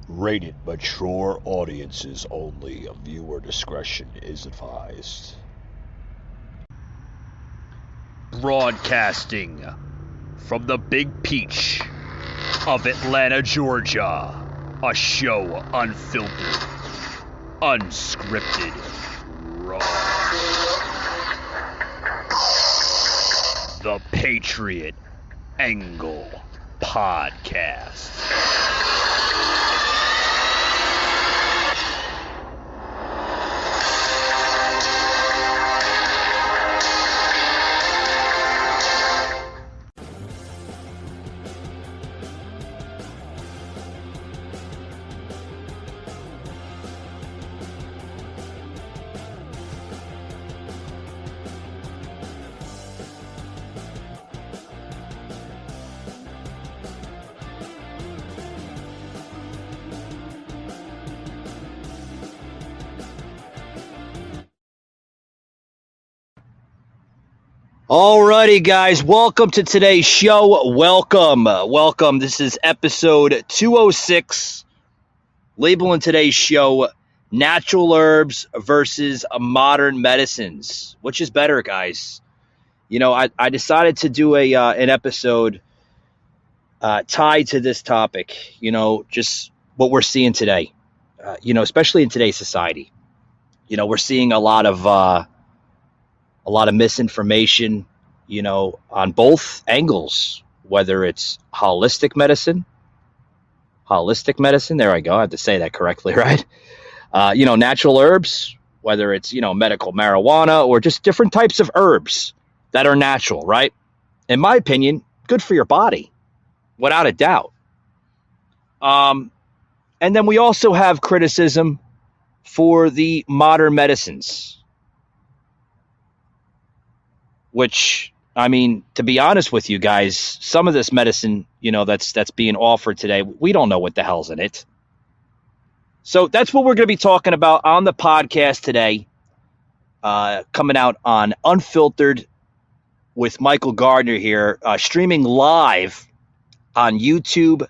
Rated mature audiences only. Viewer discretion is advised. Broadcasting from the Big Peach of Atlanta, Georgia. A show unfiltered, unscripted, raw. The Patriot Angle Podcast. Alrighty, guys, welcome to today's show. Welcome. This is episode 206. Labeling today's show, natural herbs versus modern medicines. Which is better, guys? You know, I decided to do an episode tied to this topic. You know, just what we're seeing today. Especially in today's society. You know, we're seeing a lot of misinformation, on both angles, whether it's holistic medicine, there I go, I have to say that correctly, right? Natural herbs, whether it's, medical marijuana or just different types of herbs that are natural, right? In my opinion, good for your body, without a doubt. And then we also have criticism for the modern medicines, which, I mean, to be honest with you guys, some of this medicine, that's being offered today, we don't know what the hell's in it. So that's what we're going to be talking about on the podcast today, coming out on Unfiltered with Michael Gardner here, streaming live on YouTube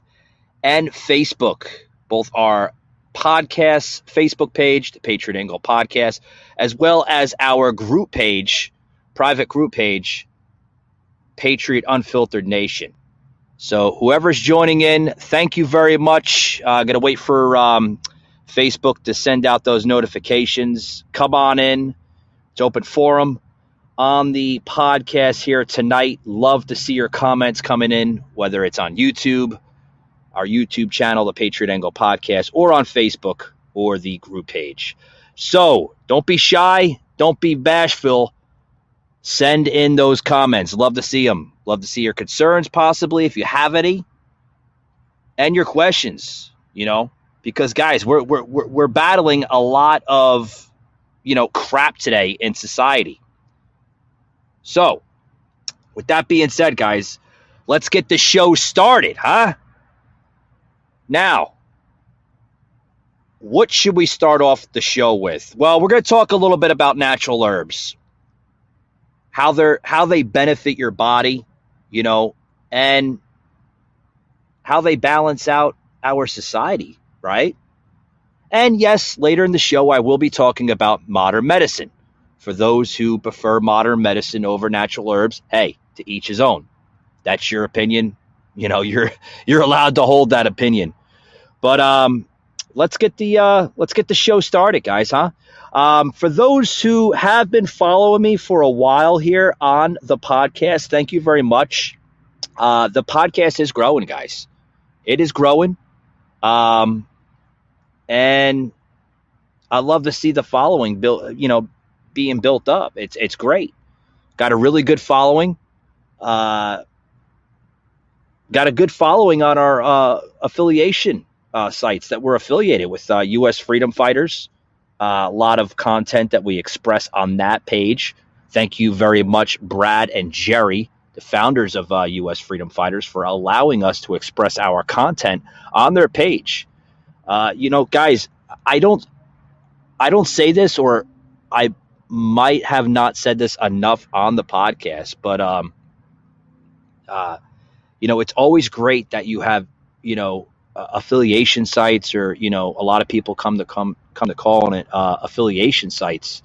and Facebook, both our podcast Facebook page, the Patriot Angle Podcast, as well as our group page, private group page, Patriot Unfiltered Nation. So whoever's joining in, thank you very much. I'm going to wait for Facebook to send out those notifications. Come on in. It's open forum on the podcast here tonight. Love to see your comments coming in, whether it's on YouTube, our YouTube channel, the Patriot Angle Podcast, or on Facebook or the group page. So don't be shy. Don't be bashful. Send in those comments. Love to see them. Love to see your concerns, possibly, if you have any, and your questions. Because guys, we're battling a lot of crap today in society. So, with that being said, guys, let's get the show started, huh? Now, what should we start off the show with? Well, we're going to talk a little bit about natural herbs. How they benefit your body, and how they balance out our society, right? And yes, later in the show, I will be talking about modern medicine. For those who prefer modern medicine over natural herbs, hey, to each his own. That's your opinion. You're allowed to hold that opinion. But let's get the show started, guys, huh? For those who have been following me for a while here on the podcast, thank you very much. The podcast is growing, guys. It is growing. And I love to see the following being built up. It's great. Got a really good following. Got a good following on our affiliation sites that we're affiliated with, U.S. Freedom Fighters. A lot of content that we express on that page. Thank you very much, Brad and Jerry, the founders of U.S. Freedom Fighters, for allowing us to express our content on their page. Guys, I don't say this, or I might have not said this enough on the podcast, but it's always great that you have affiliation sites, or a lot of people come to call it affiliation sites,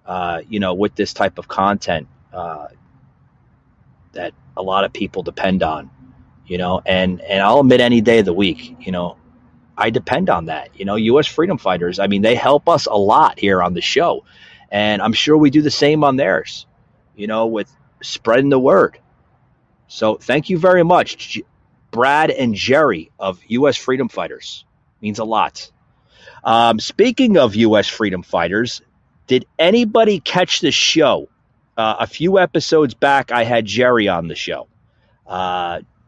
with this type of content that a lot of people depend on, and I'll admit any day of the week, I depend on that. U.S. freedom fighters, I mean, they help us a lot here on the show, and I'm sure we do the same on theirs, with spreading the word. So thank you very much, Brad and Jerry of U.S. freedom fighters. Means a lot. Speaking of U.S. freedom fighters, did anybody catch the show? A few episodes back, I had Jerry on the show.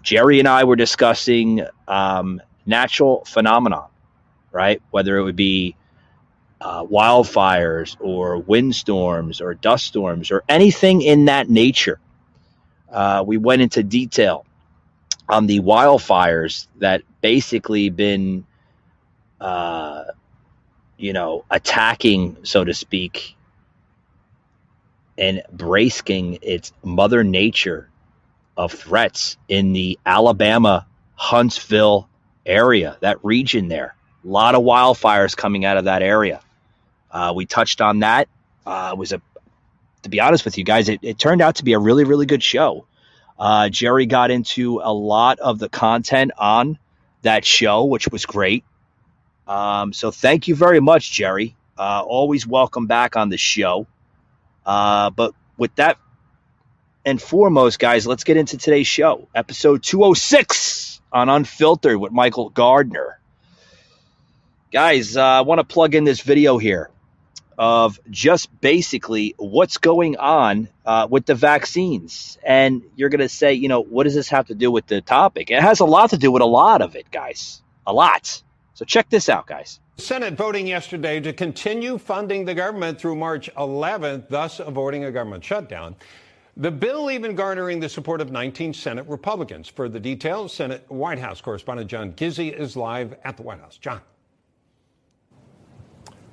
Jerry and I were discussing natural phenomenon, right? Whether it would be wildfires or windstorms or dust storms or anything in that nature. We went into detail on the wildfires that basically been, attacking, so to speak, and bracing its mother nature of threats in the Alabama, Huntsville area, that region there. A lot of wildfires coming out of that area. We touched on that. To be honest with you guys, it turned out to be a really, really good show. Jerry got into a lot of the content on that show, which was great. So thank you very much, Jerry. Always welcome back on the show. But with that and foremost, guys, let's get into today's show. Episode 206 on Unfiltered with Michael Gardner. Guys, I want to plug in this video here of just basically what's going on with the vaccines. And you're going to say, what does this have to do with the topic? It has a lot to do with a lot of it, guys. A lot. So check this out, guys. Senate voting yesterday to continue funding the government through March 11th, thus avoiding a government shutdown. The bill even garnering the support of 19 Senate Republicans. For the details, Senate White House correspondent John Gizzi is live at the White House. John.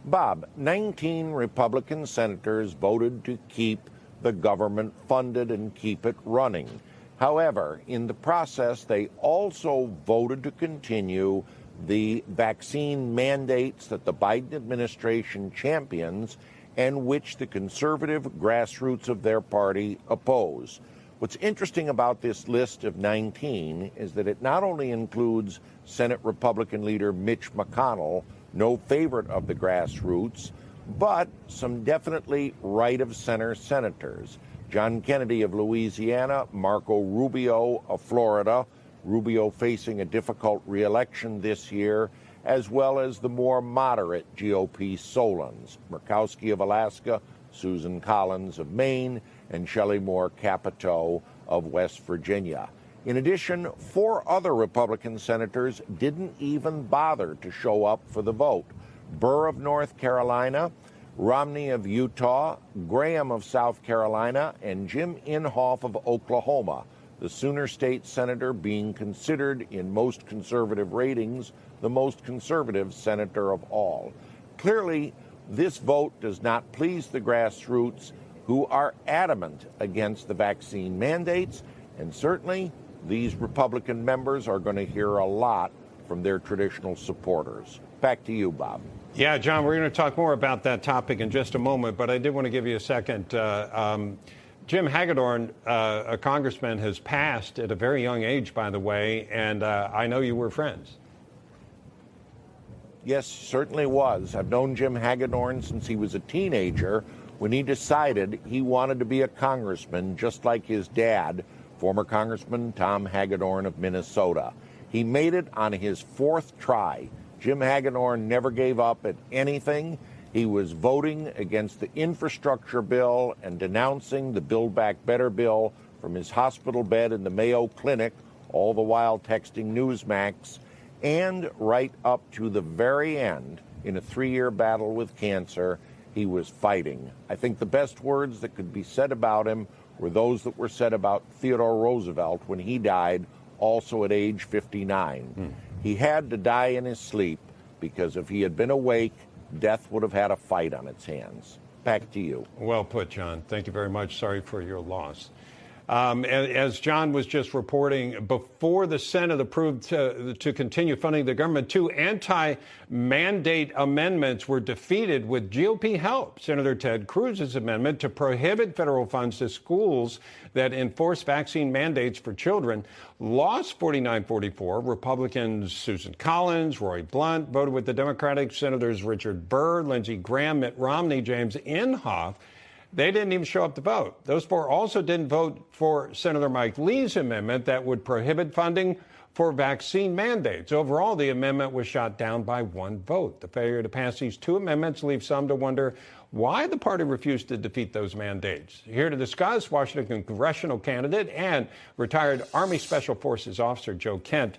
Bob, 19 Republican senators voted to keep the government funded and keep it running. However, in the process, they also voted to continue the vaccine mandates that the Biden administration champions and which the conservative grassroots of their party oppose. What's interesting about this list of 19 is that it not only includes Senate Republican leader Mitch McConnell, no favorite of the grassroots, but some definitely right-of-center senators. John Kennedy of Louisiana, Marco Rubio of Florida, Rubio facing a difficult re-election this year, as well as the more moderate GOP Solons, Murkowski of Alaska, Susan Collins of Maine, and Shelley Moore Capito of West Virginia. In addition, 4 other Republican senators didn't even bother to show up for the vote. Burr of North Carolina, Romney of Utah, Graham of South Carolina, and Jim Inhofe of Oklahoma, the Sooner State senator being considered in most conservative ratings the most conservative senator of all. Clearly, this vote does not please the grassroots, who are adamant against the vaccine mandates, and certainly these Republican members are going to hear a lot from their traditional supporters. Back to you, Bob. Yeah, John, we're going to talk more about that topic in just a moment, but I did want to give you a second. Jim Hagedorn, a congressman, has passed at a very young age, by the way, and I know you were friends. Yes, certainly was. I've known Jim Hagedorn since he was a teenager when he decided he wanted to be a congressman, just like his dad, former Congressman Tom Hagedorn of Minnesota. He made it on his 4th try. Jim Hagedorn never gave up at anything. He was voting against the infrastructure bill and denouncing the Build Back Better bill from his hospital bed in the Mayo Clinic, all the while texting Newsmax, and right up to the very end, in a 3-year battle with cancer, he was fighting. I think the best words that could be said about him were those that were said about Theodore Roosevelt when he died, also at age 59. He had to die in his sleep because if he had been awake, death would have had a fight on its hands. Back to you. Well put, John. Thank you very much. Sorry for your loss. As John was just reporting, before the Senate approved to continue funding the government, 2 anti-mandate amendments were defeated with GOP help. Senator Ted Cruz's amendment to prohibit federal funds to schools that enforce vaccine mandates for children lost 49-44. Republicans Susan Collins, Roy Blunt voted with the Democratic Senators Richard Burr, Lindsey Graham, Mitt Romney, James Inhofe. They didn't even show up to vote. Those 4 also didn't vote for Senator Mike Lee's amendment that would prohibit funding for vaccine mandates. Overall, the amendment was shot down by 1 vote. The failure to pass these 2 amendments leaves some to wonder why the party refused to defeat those mandates. Here to discuss, Washington congressional candidate and retired Army Special Forces officer Joe Kent.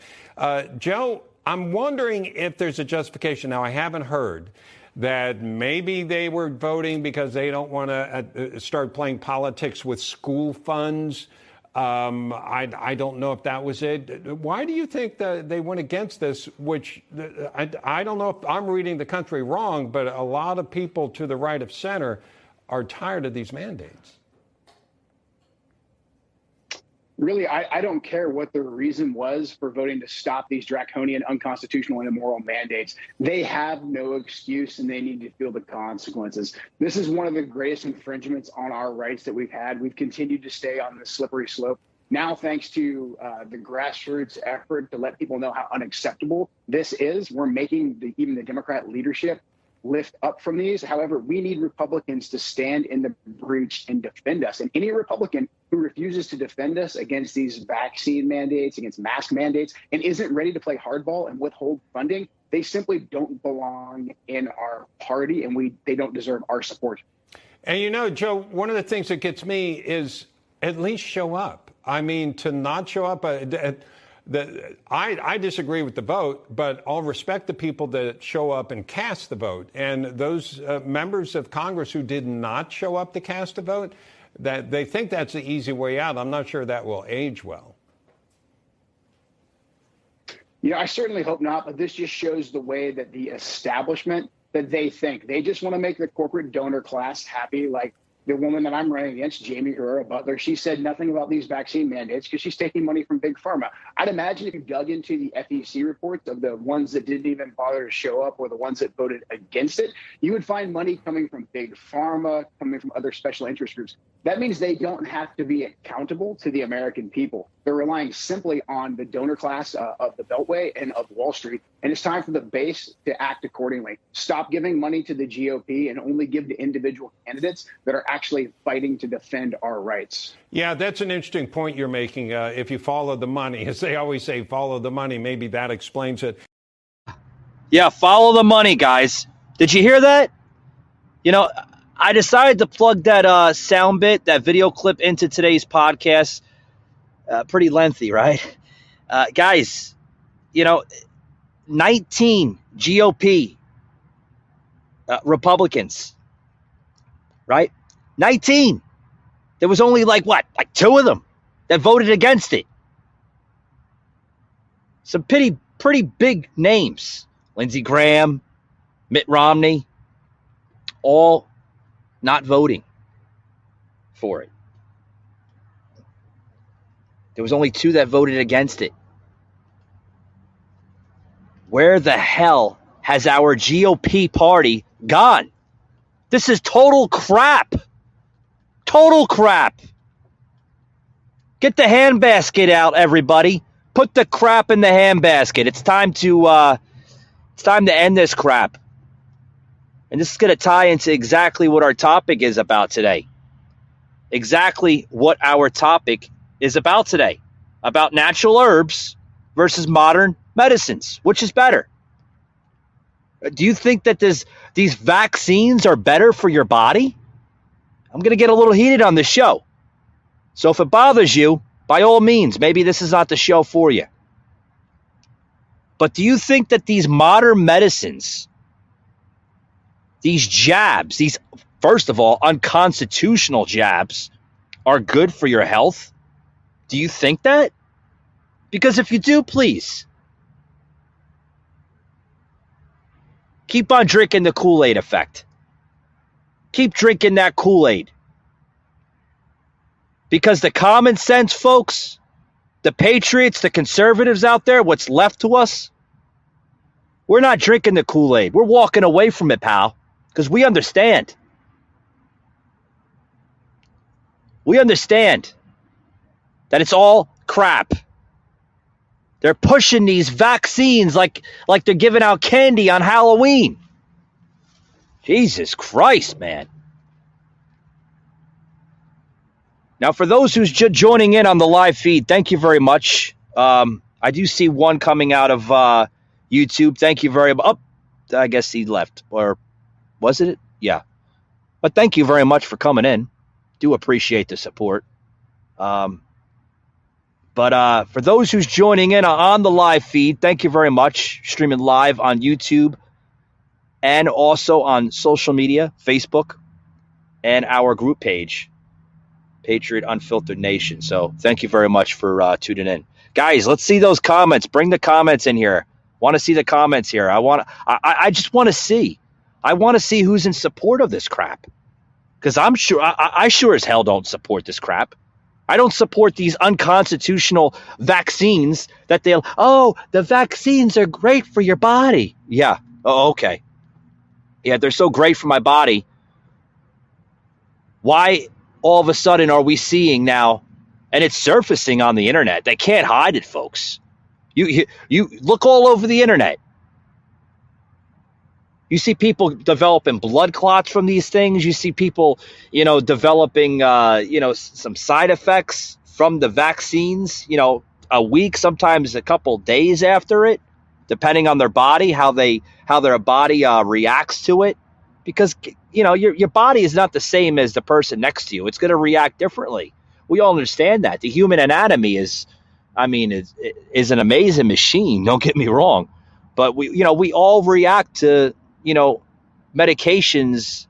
Joe, I'm wondering if there's a justification. Now, I haven't heard that maybe they were voting because they don't want to start playing politics with school funds. I don't know if that was it. Why do you think that they went against this, which I don't know if I'm reading the country wrong, but a lot of people to the right of center are tired of these mandates? Really, I don't care what the reason was for voting to stop these draconian, unconstitutional, and immoral mandates. They have no excuse, and they need to feel the consequences. This is one of the greatest infringements on our rights that we've had. We've continued to stay on this slippery slope. Now, thanks to the grassroots effort to let people know how unacceptable this is, we're making even the Democrat leadership lift up from these. However, we need Republicans to stand in the breach and defend us. And any Republican who refuses to defend us against these vaccine mandates, against mask mandates, and isn't ready to play hardball and withhold funding, they simply don't belong in our party, and they don't deserve our support. And you know, Joe, one of the things that gets me is at least show up. I mean, to not show up, I disagree with the vote, but I'll respect the people that show up and cast the vote. And those members of Congress who did not show up to cast a vote, that they think that's the easy way out. I'm not sure that will age well. You know, I certainly hope not, but this just shows the way that the establishment, that they think. They just want to make the corporate donor class happy. Like the woman that I'm running against, Jamie Herrera Butler, she said nothing about these vaccine mandates because she's taking money from Big Pharma. I'd imagine if you dug into the FEC reports of the ones that didn't even bother to show up or the ones that voted against it, you would find money coming from Big Pharma, coming from other special interest groups. That means they don't have to be accountable to the American people. They're relying simply on the donor class of the Beltway and of Wall Street. And it's time for the base to act accordingly. Stop giving money to the GOP and only give to individual candidates that are actually fighting to defend our rights. Yeah, that's an interesting point you're making. If you follow the money, as they always say, follow the money. Maybe that explains it. Yeah, follow the money, guys. Did you hear that? You know, I decided to plug that sound bit, that video clip into today's podcast. Pretty lengthy, right? Guys, you know, 19 GOP Republicans, right? 19. There was only like 2 of them that voted against it. Some pretty big names. Lindsey Graham, Mitt Romney, all not voting for it. There was only 2 that voted against it. Where the hell has our GOP party gone? This is total crap. Total crap. Get the handbasket out, everybody. Put the crap in the handbasket. It's time to end this crap. And this is going to tie into exactly what our topic is about today. Exactly what our topic is about today. About natural herbs versus modern medicines. Which is better? Do you think that these vaccines are better for your body? I'm going to get a little heated on this show. So if it bothers you, by all means, maybe this is not the show for you. But do you think that these modern medicines, these jabs, these, first of all, unconstitutional jabs, are good for your health? Do you think that? Because if you do, please, keep on drinking the Kool-Aid effect. Keep drinking that Kool-Aid. Because the common sense folks, the patriots, the conservatives out there, what's left to us, we're not drinking the Kool-Aid. We're walking away from it, pal, because we understand. We understand that it's all crap. They're pushing these vaccines like they're giving out candy on Halloween. Jesus Christ, man. Now, for those who's joining in on the live feed, thank you very much. I do see one coming out of YouTube. Thank you very much. Oh, I guess he left. Or was it? Yeah. But thank you very much for coming in. Do appreciate the support. But for those who's joining in on the live feed, thank you very much. Streaming live on YouTube and also on social media, Facebook, and our group page, Patriot Unfiltered Nation. So thank you very much for tuning in. Guys, let's see those comments. Bring the comments in here. Want to see the comments here. I just want to see. I want to see who's in support of this crap. Because I'm sure, I sure as hell don't support this crap. I don't support these unconstitutional vaccines that the vaccines are great for your body. Yeah. Oh, okay. Yeah, they're so great for my body. Why all of a sudden are we seeing now, and it's surfacing on the internet? They can't hide it, folks. You look all over the internet. You see people developing blood clots from these things. You see people, developing, some side effects from the vaccines, a week, sometimes a couple days after it, depending on their body, how their body reacts to it. Because, your body is not the same as the person next to you. It's going to react differently. We all understand that. The human anatomy is an amazing machine. Don't get me wrong. But we all react to, medications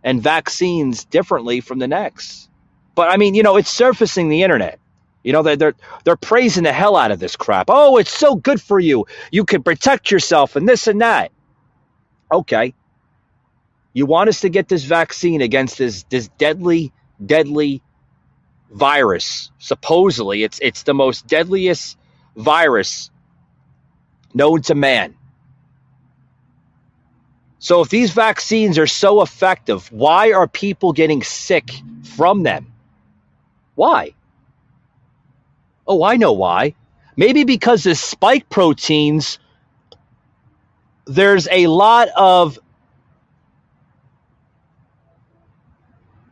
and vaccines differently from the next. But it's surfacing the internet. They're praising the hell out of this crap. Oh, it's so good for you. You can protect yourself and this and that. Okay. You want us to get this vaccine against this deadly virus. Supposedly, it's the most deadliest virus known to man. So if these vaccines are so effective, why are people getting sick from them? Why? Oh, I know why. Maybe because the spike proteins, there's a lot of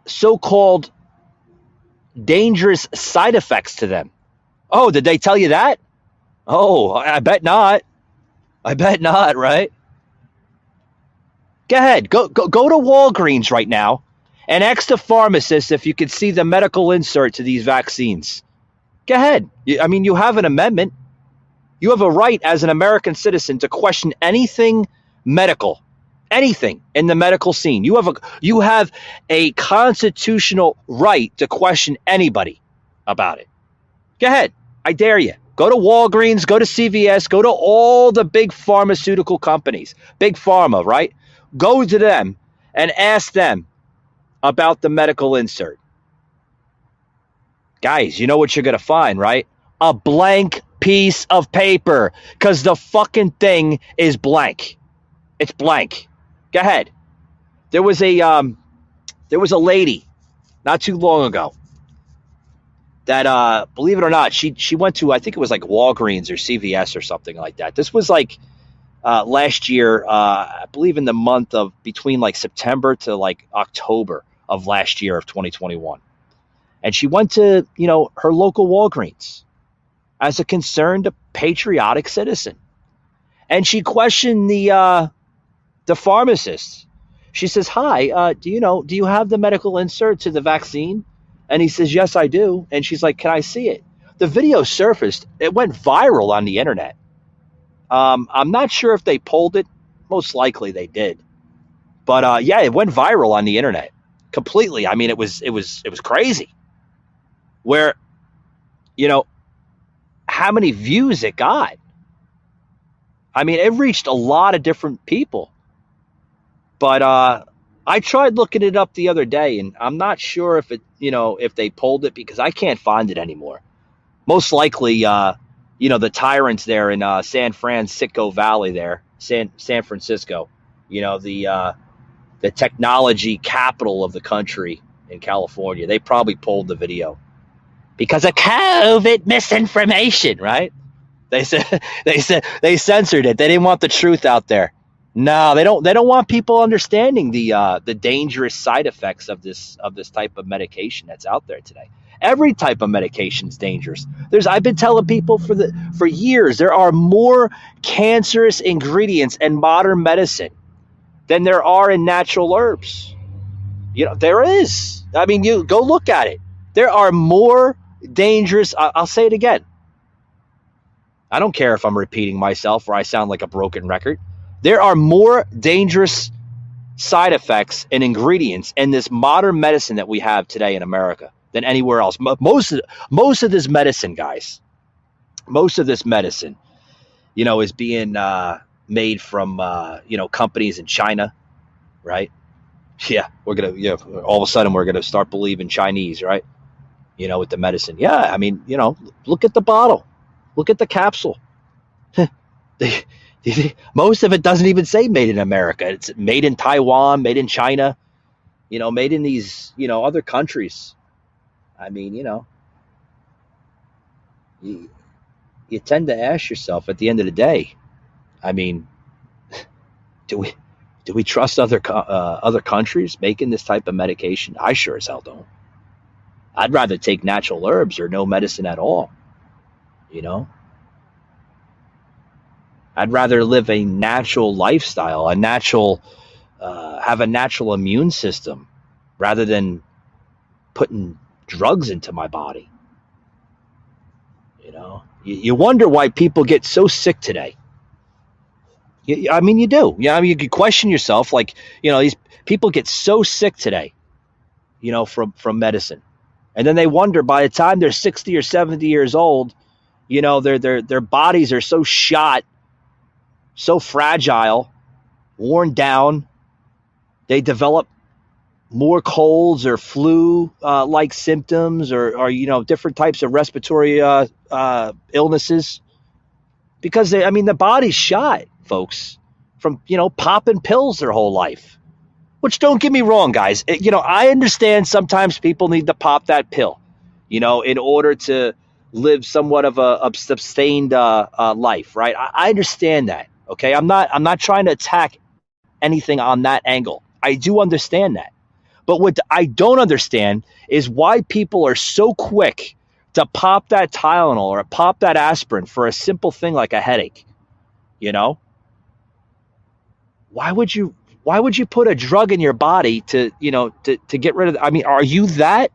so-called dangerous side effects to them. Oh, did they tell you that? Oh, I bet not. I bet not, right? Go ahead. Go to Walgreens right now and ask the pharmacist if you can see the medical insert to these vaccines. Go ahead. You have an amendment. You have a right as an American citizen to question anything medical, anything in the medical scene. You have a constitutional right to question anybody about it. Go ahead. I dare you. Go to Walgreens, go to CVS, go to all the big pharmaceutical companies, big pharma, right? Go to them and ask them about the medical insert. Guys, you know what you're going to find, right? A blank piece of paper, because the fucking thing is blank. It's blank. Go ahead. There was a lady not too long ago that, believe it or not, she went to, I think it was like Walgreens or CVS or something like that. This was like last year, I believe in the month of between like September to like October of last year of 2021. And she went to, her local Walgreens as a concerned patriotic citizen. And she questioned the pharmacist. She says, "Hi, do you have the medical insert to the vaccine?" And he says, "Yes, I do." And she's like, "Can I see it?" The video surfaced. It went viral on the internet. I'm not sure if they pulled it. Most likely they did. But yeah, it went viral on the internet completely. It was crazy. Where, how many views it got. It reached a lot of different people. But I tried looking it up the other day, and I'm not sure if it, if they pulled it because I can't find it anymore. Most likely, the tyrants there in San Francisco Valley there, San Francisco, the technology capital of the country in California. They probably pulled the video because of COVID misinformation, right? They said they censored it. They didn't want the truth out there. No, they don't. They don't want people understanding the dangerous side effects of this type of medication that's out there today. Every type of medication is dangerous. I've been telling people for years there are more cancerous ingredients in modern medicine than there are in natural herbs. There is. I mean, you go look at it. There are more dangerous. I'll say it again. I don't care if I'm repeating myself or I sound like a broken record. There are more dangerous side effects and ingredients in this modern medicine that we have today in America than anywhere else. Most of this medicine, guys, most of this medicine, is being made from companies in China, right? Yeah, we're gonna all of a sudden we're gonna start believing Chinese, right? With the medicine. Yeah, I mean, look at the bottle, look at the capsule. Most of it doesn't even say made in America. It's made in Taiwan, made in China, made in these, other countries. I mean, you tend to ask yourself at the end of the day, I mean, do we trust other countries making this type of medication? I sure as hell don't. I'd rather take natural herbs or no medicine at all, I'd rather live a natural lifestyle, have a natural immune system rather than putting drugs into my body. You wonder why people get so sick today. I mean, you do. Yeah, I mean, you could question yourself, like, these people get so sick today, from medicine. And then they wonder by the time they're 60 or 70 years old, their bodies are so shot, so fragile, worn down, they develop more colds or flu like symptoms or different types of respiratory illnesses because the body's shot, folks, from popping pills their whole life. Which, don't get me wrong, guys, I understand sometimes people need to pop that pill in order to live somewhat of a sustained life, right? I understand that. Okay, I'm not trying to attack anything on that angle. I do understand that. But what I don't understand is why people are so quick to pop that Tylenol or pop that aspirin for a simple thing like a headache. Why would you put a drug in your body to get rid of? I mean, are you that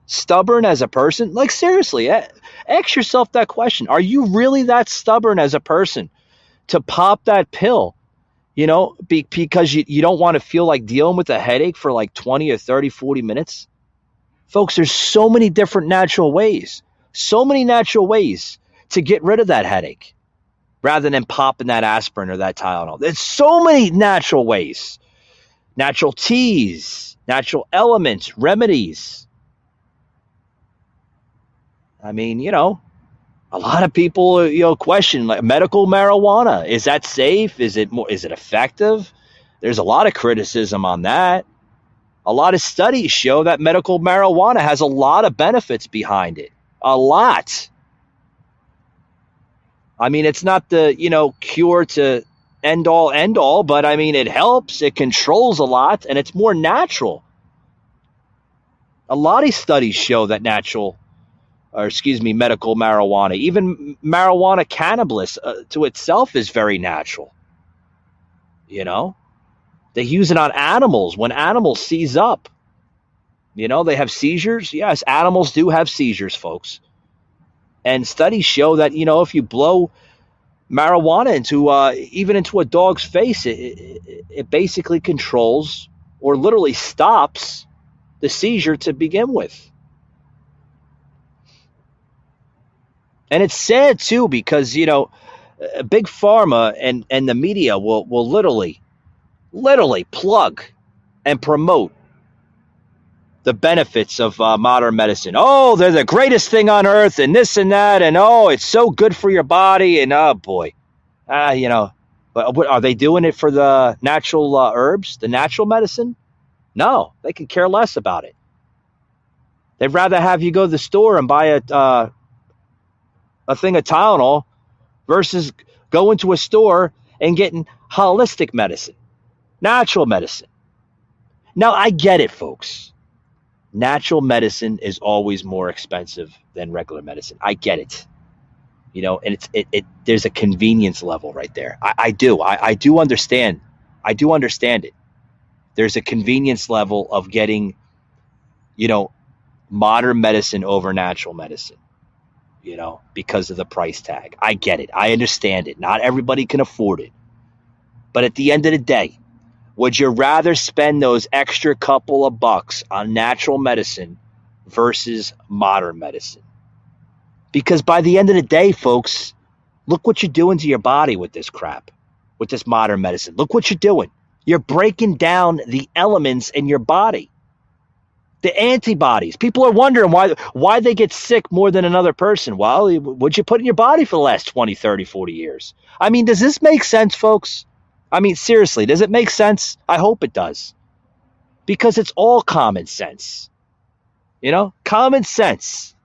stubborn as a person? Like, seriously, ask yourself that question. Are you really that stubborn as a person to pop that pill, because you don't want to feel like dealing with a headache for like 20 or 30, 40 minutes? Folks, there's so many different natural ways to get rid of that headache rather than popping that aspirin or that Tylenol. There's so many natural ways, natural teas, natural elements, remedies. I mean, a lot of people, question like medical marijuana. Is that safe? Is it effective? There's a lot of criticism on that. A lot of studies show that medical marijuana has a lot of benefits behind it. A lot. I mean, it's not the, cure to end all, but I mean, it helps. It controls a lot and it's more natural. A lot of studies show that medical marijuana, even marijuana cannabis to itself is very natural. They use it on animals when animals seize up. They have seizures. Yes, animals do have seizures, folks. And studies show that, if you blow marijuana into a dog's face, it basically controls or literally stops the seizure to begin with. And it's sad, too, because, big pharma and the media will literally literally plug and promote the benefits of modern medicine. Oh, they're the greatest thing on earth and this and that. And oh, it's so good for your body. And oh boy, but what, are they doing it for the natural herbs, the natural medicine? No, they could care less about it. They'd rather have you go to the store and buy a thing of Tylenol versus going to a store and getting holistic medicine, natural medicine. Now, I get it, folks. Natural medicine is always more expensive than regular medicine. I get it. And there's a convenience level right there. I do understand. I do understand it. There's a convenience level of getting, modern medicine over natural medicine, because of the price tag. I get it. I understand it. Not everybody can afford it. But at the end of the day, would you rather spend those extra couple of bucks on natural medicine versus modern medicine? Because by the end of the day, folks, look what you're doing to your body with this crap, with this modern medicine. Look what you're doing. You're breaking down the elements in your body. The antibodies. People are wondering why they get sick more than another person. Well, what'd you put in your body for the last 20, 30, 40 years? I mean, does this make sense, folks? I mean, seriously, does it make sense? I hope it does. Because it's all common sense. Common sense.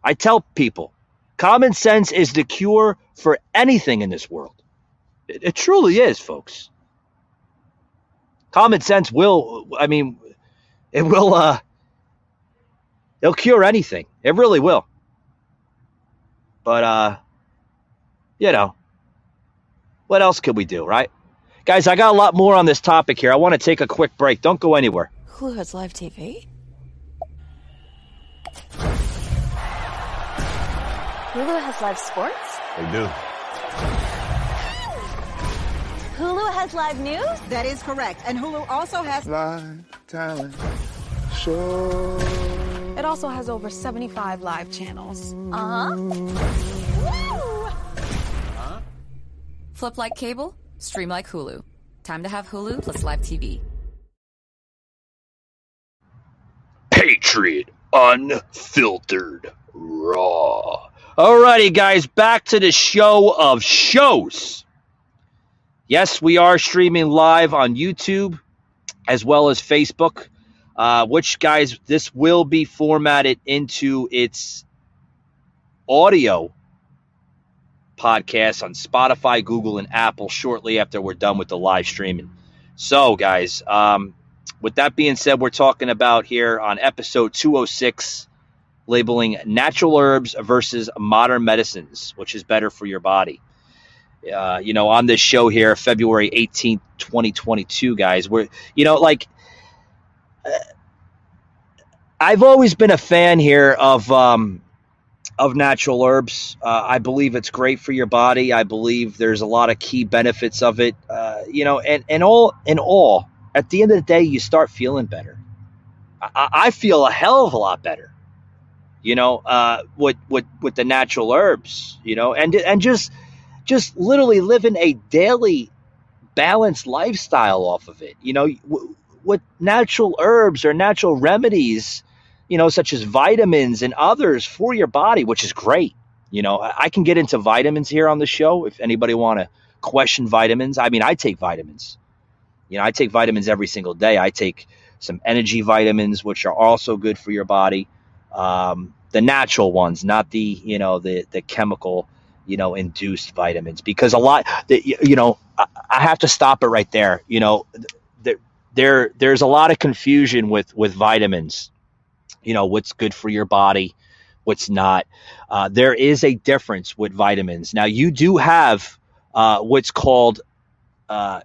I tell people, common sense is the cure for anything in this world. It truly is, folks. Common sense it'll cure anything. It really will. But, what else could we do, right? Guys, I got a lot more on this topic here. I want to take a quick break. Don't go anywhere. Hulu has live TV? Hulu has live sports? They do. Hulu has live news? That is correct. And Hulu also has live talent show. It also has over 75 live channels. Flip like cable, stream like Hulu. Time to have Hulu plus live TV. Patriot Unfiltered Raw. Alrighty, guys, back to the show of shows. Yes, we are streaming live on YouTube as well as Facebook, which, guys, this will be formatted into its audio podcast on Spotify, Google, and Apple shortly after we're done with the live streaming. So, guys, with that being said, we're talking about here on episode 206, labeling natural herbs versus modern medicines, which is better for your body. On this show here, February 18th, 2022, guys, I've always been a fan here of natural herbs. I believe it's great for your body. I believe there's a lot of key benefits of it. And all, at the end of the day, you start feeling better. I feel a hell of a lot better. With the natural herbs, and just literally living a daily balanced lifestyle off of it. With natural herbs or natural remedies, such as vitamins and others for your body, which is great. I can get into vitamins here on the show if anybody want to question vitamins. I mean, I take vitamins. I take vitamins every single day. I take some energy vitamins, which are also good for your body. The natural ones, not the chemical, induced vitamins, because a lot I have to stop it right there. There's a lot of confusion with vitamins, what's good for your body, what's not. There is a difference with vitamins. Now you do have what's called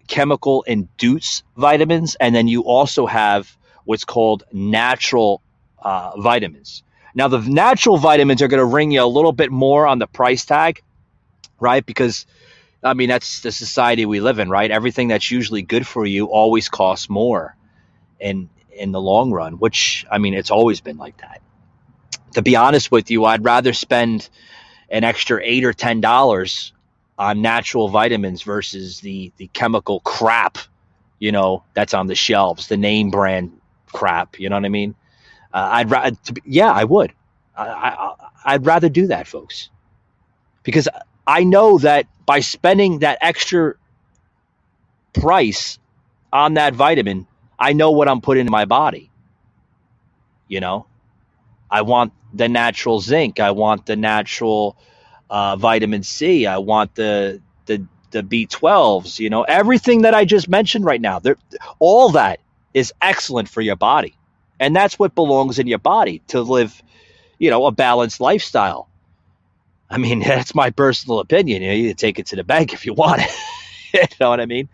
chemical induced vitamins. And then you also have what's called natural vitamins. Now, the natural vitamins are going to ring you a little bit more on the price tag, right? Because, I mean, that's the society we live in, right? Everything that's usually good for you always costs more in the long run, which, I mean, it's always been like that. To be honest with you, I'd rather spend an extra $8 or $10 on natural vitamins versus the chemical crap, that's on the shelves, the name brand crap. You know what I mean? I would. I'd rather do that, folks, because I know that by spending that extra price on that vitamin, I know what I'm putting in my body. I want the natural zinc. I want the natural vitamin C. I want the B12s. Everything that I just mentioned right now. All that is excellent for your body, and that's what belongs in your body to live, a balanced lifestyle. I mean, that's my personal opinion. You can take it to the bank if you want it. You know what I mean?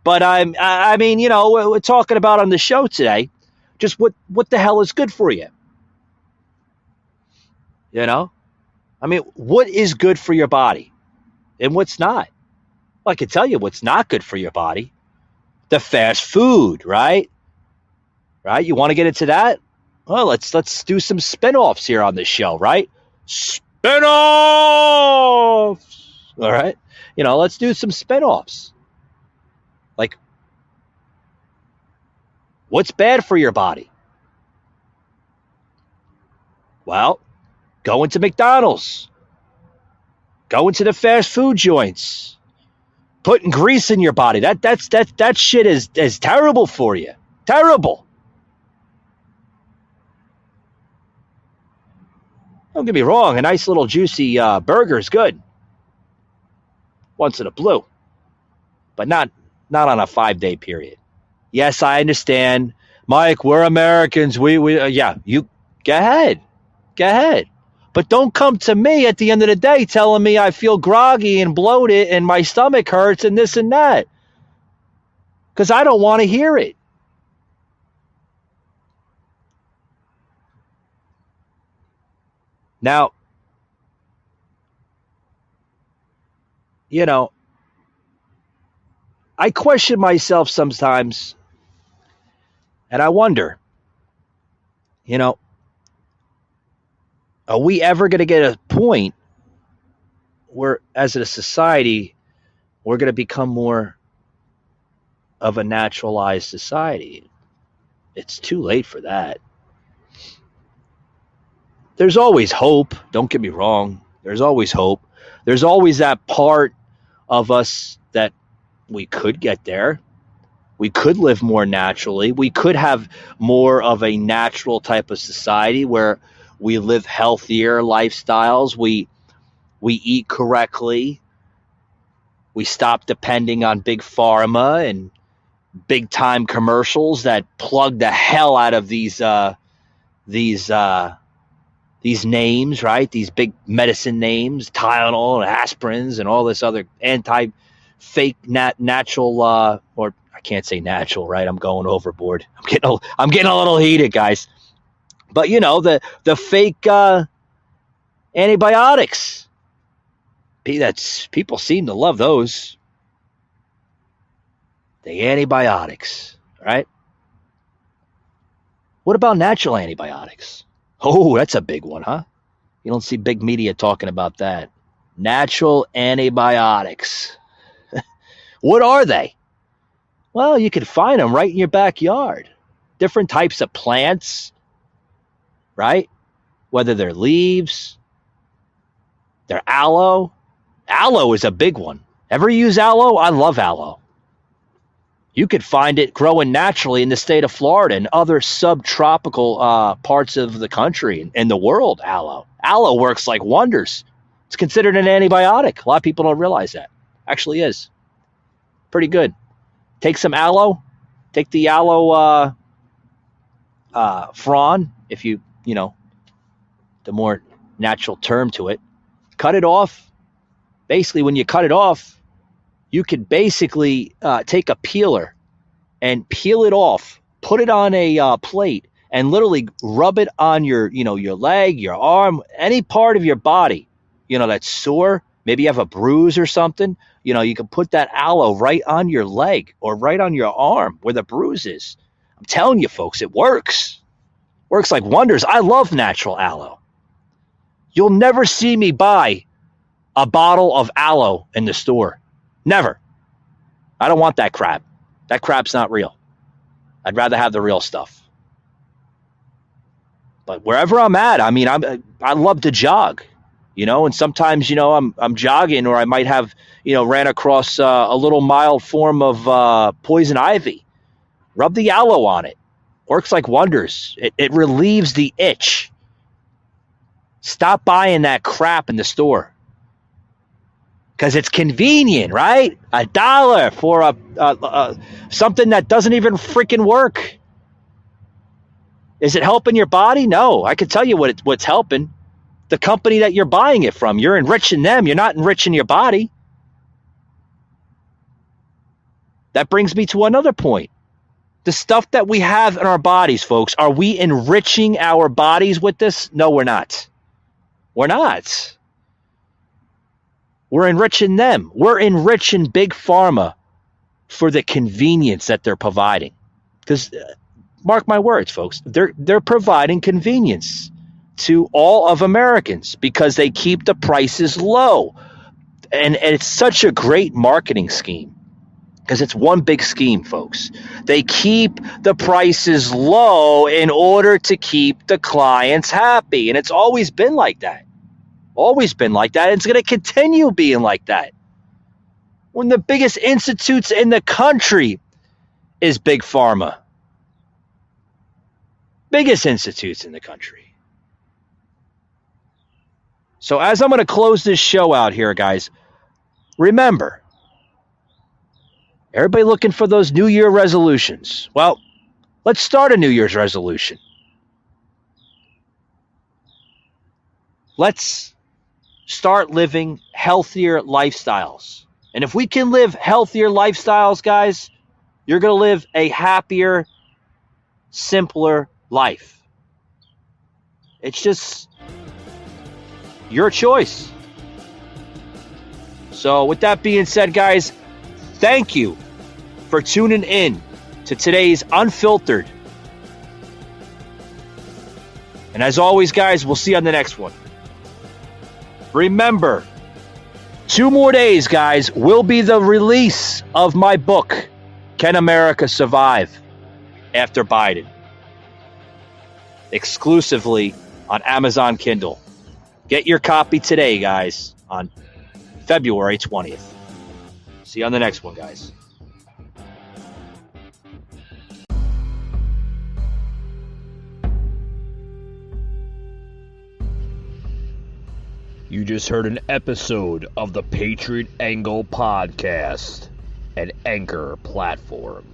But we're talking about on the show today, just what the hell is good for you. What is good for your body and what's not? Well, I can tell you what's not good for your body. The fast food, right? Right? You want to get into that? Well, let's do some spin-offs here on this show, right? Spin-offs! All right? Let's do some spin-offs. Like, what's bad for your body? Well, going to McDonald's, going to the fast food joints, putting grease in your body. That shit is terrible for you. Terrible. Don't get me wrong, a nice little juicy burger is good. Once in a blue. But not on a 5-day period. Yes, I understand. Mike, we're Americans. You go ahead. Go ahead. But don't come to me at the end of the day telling me I feel groggy and bloated and my stomach hurts and this and that. Because I don't want to hear it. Now, I question myself sometimes, and I wonder, are we ever going to get a point where, as a society, we're going to become more of a naturalized society? It's too late for that. There's always hope. Don't get me wrong. There's always hope. There's always that part of us that we could get there. We could live more naturally. We could have more of a natural type of society where we live healthier lifestyles. We eat correctly. We stop depending on big pharma and big time commercials that plug the hell out of these names, right? These big medicine names, Tylenol and aspirins and all this other anti-fake natural, or I can't say natural, right? I'm going overboard. I'm getting a little heated, guys. But the fake antibiotics. People seem to love those. The antibiotics, right? What about natural antibiotics? Oh, that's a big one, huh? You don't see big media talking about that. Natural antibiotics. What are they? Well, you can find them right in your backyard. Different types of plants, right? Whether they're leaves, they're aloe. Aloe is a big one. Ever use aloe? I love aloe. You could find it growing naturally in the state of Florida and other subtropical parts of the country and the world. Aloe works like wonders. It's considered an antibiotic. A lot of people don't realize that. Actually is. Pretty good. Take some aloe. Take the aloe frond, if you the more natural term to it. Cut it off. Basically, when you cut it off, you could basically take a peeler and peel it off, put it on a plate, and literally rub it on your leg, your arm, any part of your body, that's sore. Maybe you have a bruise or something. You can put that aloe right on your leg or right on your arm where the bruise is. I'm telling you, folks, it works. Works like wonders. I love natural aloe. You'll never see me buy a bottle of aloe in the store. Never. I don't want that crap. That crap's not real. I'd rather have the real stuff. But wherever I'm at, I mean, I love to jog, and sometimes, I'm jogging, or I might have, ran across a little mild form of poison ivy. Rub the aloe on it. Works like wonders. It relieves the itch. Stop buying that crap in the store. Because it's convenient, right? $1 for something that doesn't even freaking work. Is it helping your body? No. I can tell you what's helping. The company that you're buying it from. You're enriching them. You're not enriching your body. That brings me to another point. The stuff that we have in our bodies, folks, are we enriching our bodies with this? No, we're not. We're not. We're enriching them. We're enriching Big Pharma for the convenience that they're providing. Because, mark my words, folks, they're providing convenience to all of Americans because they keep the prices low. And it's such a great marketing scheme because it's one big scheme, folks. They keep the prices low in order to keep the clients happy. And it's always been like that. Always been like that. It's going to continue being like that. One of the biggest institutes in the country is Big Pharma. Biggest institutes in the country. So as I'm going to close this show out here, guys, remember, everybody looking for those New Year resolutions. Well, let's start a New Year's resolution. Let's start living healthier lifestyles. And if we can live healthier lifestyles, guys, you're going to live a happier, simpler life. It's just your choice. So with that being said, guys, thank you for tuning in to today's Unfiltered. And as always, guys, we'll see you on the next one. Remember, 2 more days, guys, will be the release of my book, Can America Survive After Biden? Exclusively on Amazon Kindle. Get your copy today, guys, on February 20th. See you on the next one, guys. You just heard an episode of the Patriot Angle Podcast, an Anchor platform.